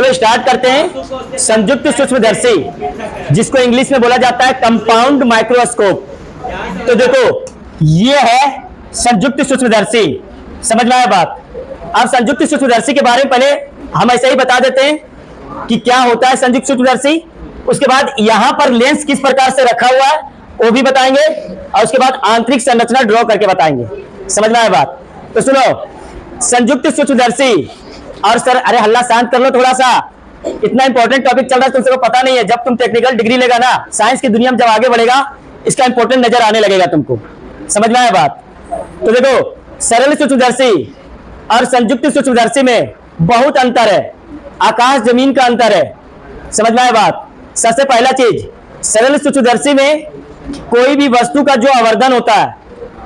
चलो स्टार्ट करते हैं। संयुक्त सूक्ष्मदर्शी, जिसको इंग्लिश में बोला जाता है कंपाउंड माइक्रोस्कोप। तो देखो ये है संयुक्त सूक्ष्मदर्शी, समझ में आया बात। अब संयुक्त सूक्ष्मदर्शी के बारे में पहले हम ऐसे ही बता देते हैं कि क्या होता है संयुक्त सूक्ष्मदर्शी। उसके बाद यहां पर लेंस किस प्रकार से रखा हुआ है वो भी बताएंगे, और उसके बाद आंतरिक संरचना ड्रॉ करके बताएंगे। समझ में आया बात। तो सुनो, संयुक्त सूक्ष्मदर्शी और सर, अरे हल्ला शांत कर लो थोड़ा सा, इतना इंपॉर्टेंट टॉपिक चल रहा है, तुमसे को पता नहीं है। जब तुम टेक्निकल डिग्री लेगा ना, साइंस की दुनिया में जब आगे बढ़ेगा, इसका इंपॉर्टेंट नजर आने लगेगा तुमको। समझ में आया बात। तो देखो, सरल सूक्ष्मदर्शी और संयुक्त सूक्ष्मदर्शी में बहुत अंतर है, आकाश जमीन का अंतर है। समझ में आया बात। सबसे पहला चीज, सरल सूक्ष्मदर्शी में कोई भी वस्तु का जो आवर्धन होता है,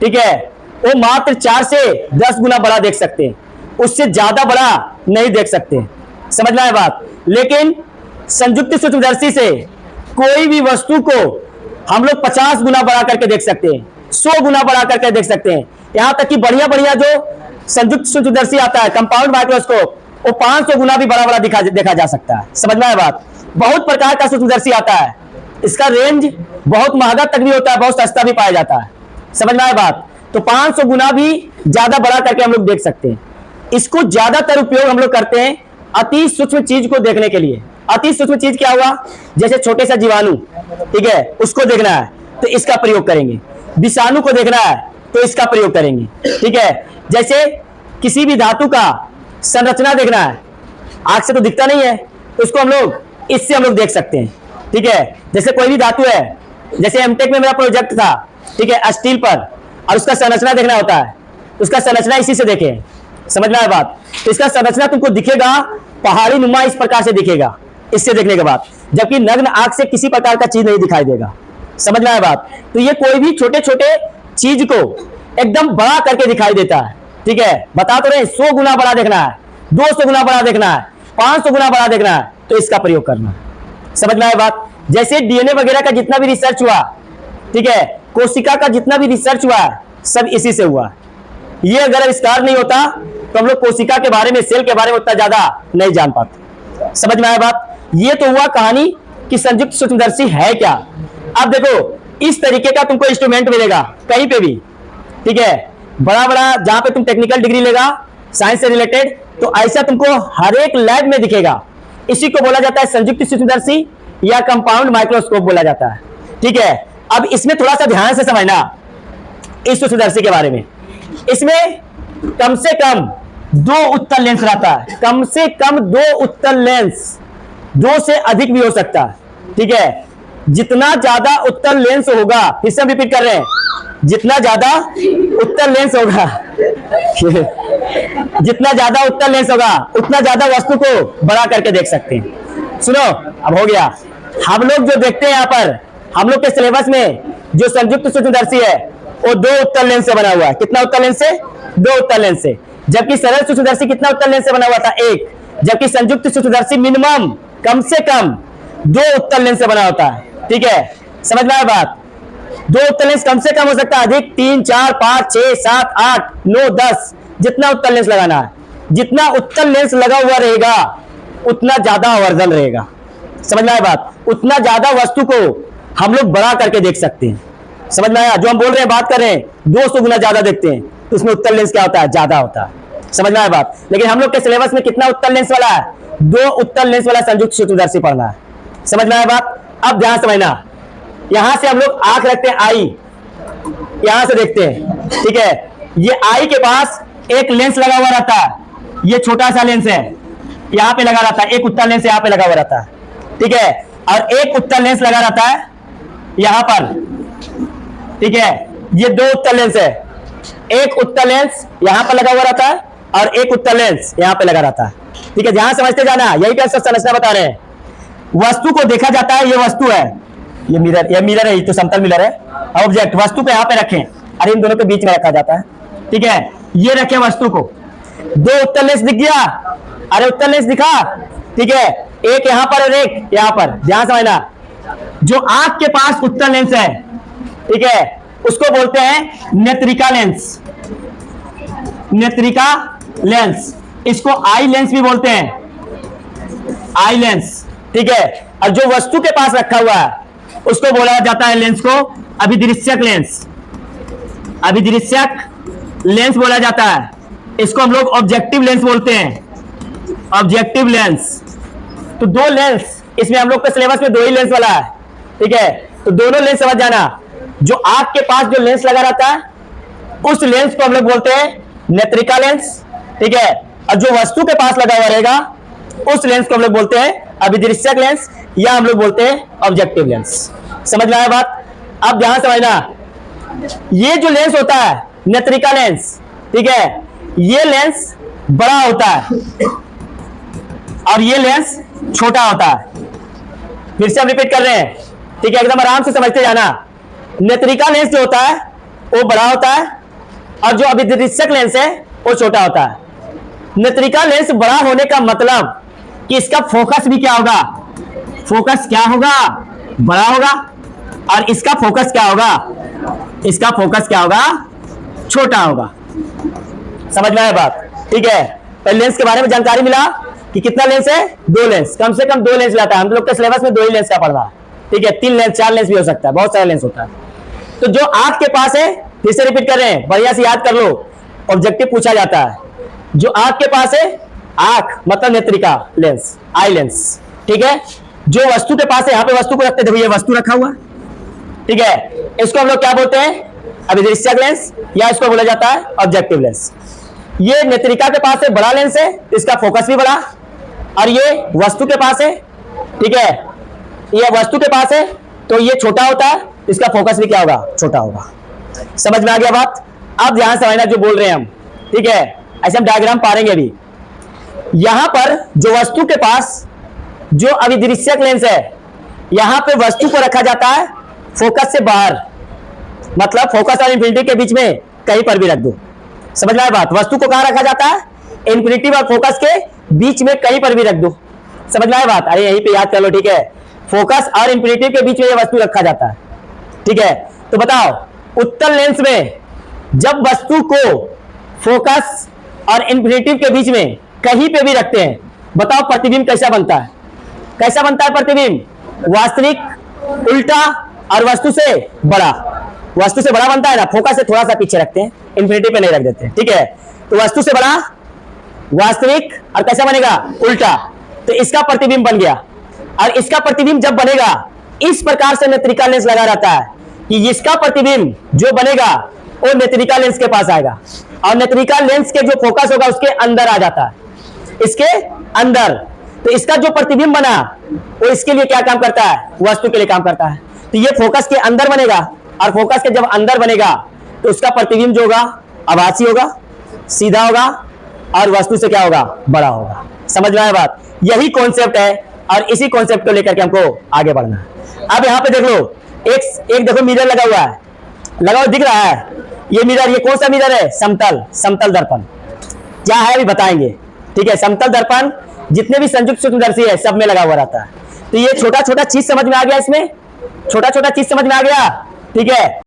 ठीक है, वो मात्र 4 से 10 गुना बड़ा देख सकते हैं, उससे ज्यादा बड़ा नहीं देख सकते। समझ में आया बात। लेकिन संयुक्त सूक्ष्मदर्शी से कोई भी वस्तु को हम लोग 50 गुना बड़ा करके देख सकते हैं, 100 गुना बड़ा करके देख सकते हैं। यहां तक कि बढ़िया बढ़िया जो संयुक्त सूक्ष्मदर्शी आता है, कंपाउंड माइक्रोस्कोप, वो 500 गुना भी बड़ा बड़ा देखा जा सकता है। समझ में आया बात। बहुत प्रकार का सूक्ष्मदर्शी आता है, इसका रेंज बहुत महंगा तक भी होता है, बहुत सस्ता भी पाया जाता है। समझ में आया बात। तो 500 गुना भी ज्यादा बड़ा करके हम लोग देख सकते हैं। इसको ज्यादातर उपयोग हम लोग करते हैं अति सूक्ष्म चीज को देखने के लिए। अति सूक्ष्म चीज क्या हुआ, जैसे छोटे सा जीवाणु, ठीक है, उसको देखना है तो इसका प्रयोग करेंगे। विषाणु को देखना है तो इसका प्रयोग करेंगे, ठीक है। जैसे किसी भी धातु का संरचना देखना है, आंख से तो दिखता नहीं है, तो उसको हम लोग इससे हम लोग देख सकते हैं, ठीक है। जैसे कोई भी धातु है, जैसे एमटेक में मेरा प्रोजेक्ट था, ठीक है, स्टील पर, और उसका संरचना देखना होता है, उसका संरचना इसी से देखें। समझ में आया बात। तो इसका संरचना तुमको दिखेगा पहाड़ी नुमा, इस प्रकार से दिखेगा इससे देखने के बाद, जबकि नग्न आंख से किसी प्रकार का चीज नहीं दिखाई देगा। समझ में आया बात। तो ये कोई भी छोटे छोटे चीज को एकदम बड़ा करके दिखाई देता है, ठीक है। बता तो रहे 100 गुना बड़ा देखना है, 200 गुना बड़ा देखना है, 500 गुना बड़ा देखना है, तो इसका प्रयोग करना है। समझ में आया बात। जैसे डीएनए वगैरह का जितना भी रिसर्च हुआ, ठीक है, कोशिका का जितना भी रिसर्च हुआ, सब इसी से हुआ। ये अगर आविष्कार नहीं होता तो हम लोग कोशिका के बारे में, सेल के बारे में उतना ज्यादा नहीं जान पाते। समझ में आया बात। ये तो हुआ कहानी कि संयुक्त सूक्ष्मदर्शी है क्या। अब देखो, इस तरीके का तुमको इंस्ट्रूमेंट मिलेगा कहीं पे भी, ठीक है, बड़ा बड़ा, जहां पे तुम टेक्निकल डिग्री लेगा साइंस से रिलेटेड, तो ऐसा तुमको हर एक लैब में दिखेगा। इसी को बोला जाता है संयुक्त सूक्ष्मदर्शी या कंपाउंड माइक्रोस्कोप बोला जाता है, ठीक है। अब इसमें थोड़ा सा ध्यान से समझना इस सूक्ष्मदर्शी के बारे में। इसमें कम से कम 2 उत्तल लेंस रहता है, कम से कम 2 उत्तल लेंस, 2 से अधिक भी हो सकता है, ठीक है। जितना ज्यादा उत्तल लेंस होगा, फिर से हम रिपीट कर रहे हैं, जितना ज्यादा उत्तल लेंस होगा जितना ज्यादा उत्तल लेंस होगा, उतना ज्यादा वस्तु को बड़ा करके देख सकते हैं। सुनो, अब हो गया। हम लोग जो देखते हैं यहाँ पर, हम लोग के सिलेबस में जो संयुक्त सूक्ष्मदर्शी है वो 2 उत्तल लेंस से बना हुआ है। कितना उत्तल लेंस से? 2 उत्तल लेंस से। जबकि सरल सूक्ष्मदर्शी कितना उत्तल लेंस से बना हुआ था? 1। जबकि संयुक्त सूक्ष्मदर्शी मिनिमम, कम से कम 2 उत्तल लेंस से बना होता है, ठीक है। समझ में आया बात। 2 उत्तल लेंस कम से कम हो सकता है, अधिक 3, 4, 5, 6, 7, 8, 9, 10, जितना उत्तल लेंस लगाना है। जितना उत्तल लेंस लगा हुआ रहेगा उतना ज्यादा आवर्धन रहेगा। समझ में आया बात। उतना ज्यादा वस्तु को हम लोग बड़ा करके देख सकते हैं। समझ में आया। जो हम बोल रहे हैं, बात कर रहे हैं, 200 गुना ज्यादा देखते हैं, तो उसमें उत्तल लेंस क्या होता है? ज्यादा होता है। समझ में आया बात। लेकिन हम लोग के सिलेबस में कितना उत्तल लेंस वाला है? 2 उत्तल लेंस वाला संयुक्त सूक्ष्मदर्शी पढ़ना है। समझ में आया बात। अब ध्यान समझना, यहां से हम लोग आंख रखते हैं, आई यहां से देखते हैं, ठीक है। ये आई के पास एक लेंस लगा हुआ रहता है, ये छोटा सा लेंस है, यहां पे लगा रहता है, एक उत्तल लेंस यहां पे लगा हुआ रहता है, ठीक है। और एक उत्तल लेंस लगा रहता है यहां पर, ठीक है। ये 2 उत्तल लेंस है, एक उत्तल लेंस यहां पर लगा हुआ रहता है और एक उत्तल लेंस यहां पे लगा रहता है, ठीक है। ध्यान समझते जाना, यही पे सब संरचना बता रहे हैं। वस्तु को देखा जाता है, ये वस्तु है, ये मिरर है, ये तो समतल मिरर है। ऑब्जेक्ट, वस्तु को यहाँ पे रखें, अरे इन दोनों के बीच में रखा जाता है, ठीक है। ये रखें वस्तु को, 2 उत्तल लेंस दिख गया, अरे उत्तल लेंस दिखा, ठीक है। एक यहाँ पर और एक यहाँ पर। ध्यान समझना, जो आंख के पास उत्तल लेंस है, ठीक है, उसको बोलते हैं नेत्रिका लेंस। नेत्रिका लेंस, इसको आई लेंस भी बोलते हैं। आई लेंस, ठीक है। और जो वस्तु के पास रखा हुआ है उसको बोला जाता है लेंस को अभिदृश्यक लेंस, अभिदृश्यक लेंस बोला जाता है। इसको हम लोग ऑब्जेक्टिव लेंस बोलते हैं, ऑब्जेक्टिव लेंस। तो दो लेंस, इसमें हम लोग के सिलेबस में 2 ही लेंस वाला है, ठीक है। तो दोनों लेंस समझ जाना। जो आंख के पास जो लेंस लगा रहता है उस लेंस को हम लोग बोलते हैं नेत्रिका लेंस, ठीक है। और जो वस्तु के पास लगा हुआ रहेगा उस लेंस को हम लोग बोलते हैं अभिदृश्यक लेंस, या हम लोग बोलते हैं ऑब्जेक्टिव लेंस। समझ में आया बात? अब ध्यान समझना, ये जो लेंस होता है नेत्रिका लेंस, ठीक है, ये लेंस बड़ा होता है और ये लेंस छोटा होता है। फिर से हम रिपीट कर रहे हैं, ठीक है, एकदम आराम से समझते जाना। नेत्रिका लेंस जो होता है वो बड़ा होता है और जो अभिदृश्यक लेंस है वो छोटा होता है। नेत्रिका लेंस बड़ा होने का मतलब कि इसका फोकस भी क्या होगा, फोकस क्या होगा, बड़ा होगा। और इसका फोकस क्या होगा, इसका फोकस क्या होगा, छोटा होगा। समझ में आया बात? ठीक है। पहले लेंस के बारे में जानकारी मिला कि कितना लेंस है, 2 लेंस, कम से कम 2 लेंस लाता है। हम लोग के सिलेबस में 2 ही लेंस का पढ़ रहा है, ठीक है। 3 लेंस 4 लेंस भी हो सकता है, बहुत सारे लेंस होता है। तो जो आंख के पास है, फिर से रिपीट कर रहे हैं, बढ़िया से याद कर लो, ऑब्जेक्टिव पूछा जाता है। जो आंख के पास है, आंख मतलब नेत्रिका लेंस, आई लेंस, ठीक है। जो वस्तु के पास है, यहां पे वस्तु को रखते हैं, देखो ये वस्तु रखा हुआ, ठीक है। इसको हम लोग क्या बोलते हैं, अभिदृश्यक लेंस, या इसको बोला जाता है ऑब्जेक्टिव लेंस। ये नेत्रिका के पास है, बड़ा लेंस है, इसका फोकस भी बड़ा। और ये वस्तु के पास है, ठीक है, ये वस्तु के पास है तो ये छोटा होता है, इसका फोकस भी क्या होगा, छोटा होगा। समझ में आ गया बात? अब ध्यान समझना जो बोल रहे हैं हम, ठीक है। ऐसे हम डायग्राम पाएंगे अभी। यहां पर जो वस्तु के पास जो अभिदृश्यक लेंस है, यहां पे वस्तु को रखा जाता है फोकस से बाहर, मतलब फोकस और इंफिनिटी के बीच में कहीं पर भी रख दो। समझ में आया बात? वस्तु को कहां रखा जाता है, इंफिनिटी और फोकस के बीच में कहीं पर भी रख दो। समझ में आया बात? अरे यहीं पे याद कर लो, ठीक है। फोकस और इंफिनिटी के बीच में ये वस्तु रखा जाता है, ठीक है। तो बताओ, उत्तल लेंस में जब वस्तु को फोकस और इंफिनिटी के बीच में कहीं पे भी रखते हैं, बताओ प्रतिबिंब कैसा बनता है, कैसा बनता है प्रतिबिंब? वास्तविक, उल्टा और वस्तु से बड़ा। वस्तु से बड़ा बनता है ना, फोकस से थोड़ा सा पीछे रखते हैं, इंफिनिटी पे नहीं रख देते, ठीक है। तो वस्तु से बड़ा, वास्तविक, और कैसा बनेगा, उल्टा। तो इसका प्रतिबिंब बन गया। और इसका प्रतिबिंब जब बनेगा, इस प्रकार से नेत्रिका लेंस लगा रहता है कि इसका प्रतिबिंब जो बनेगा वो नेत्रिका लेंस के पास आएगा, और नेत्रिका लेंस के जो फोकस होगा उसके अंदर आ जाता है, इसके अंदर। तो इसका जो प्रतिबिंब बना वो इसके लिए क्या काम करता है, वस्तु के लिए काम करता है। तो ये फोकस के अंदर बनेगा, और फोकस के जब अंदर बनेगा तो उसका प्रतिबिंब जो होगा आभासी होगा, सीधा होगा, और वस्तु से क्या होगा, बड़ा होगा। समझ में आया बात? यही कॉन्सेप्ट है, और इसी कॉन्सेप्ट को लेकर के हमको आगे बढ़ना है। अब यहाँ पे देख लो, एक देखो मिरर लगा हुआ है, लगा हुआ दिख रहा है। ये मिरर, ये कौन सा मिरर है, समतल दर्पण। क्या है अभी बताएंगे, ठीक है। समतल दर्पण जितने भी संयुक्त सूक्ष्मदर्शी है सब में लगा हुआ रहता है। तो ये छोटा छोटा चीज समझ में आ गया, इसमें छोटा छोटा चीज समझ में आ गया, ठीक है।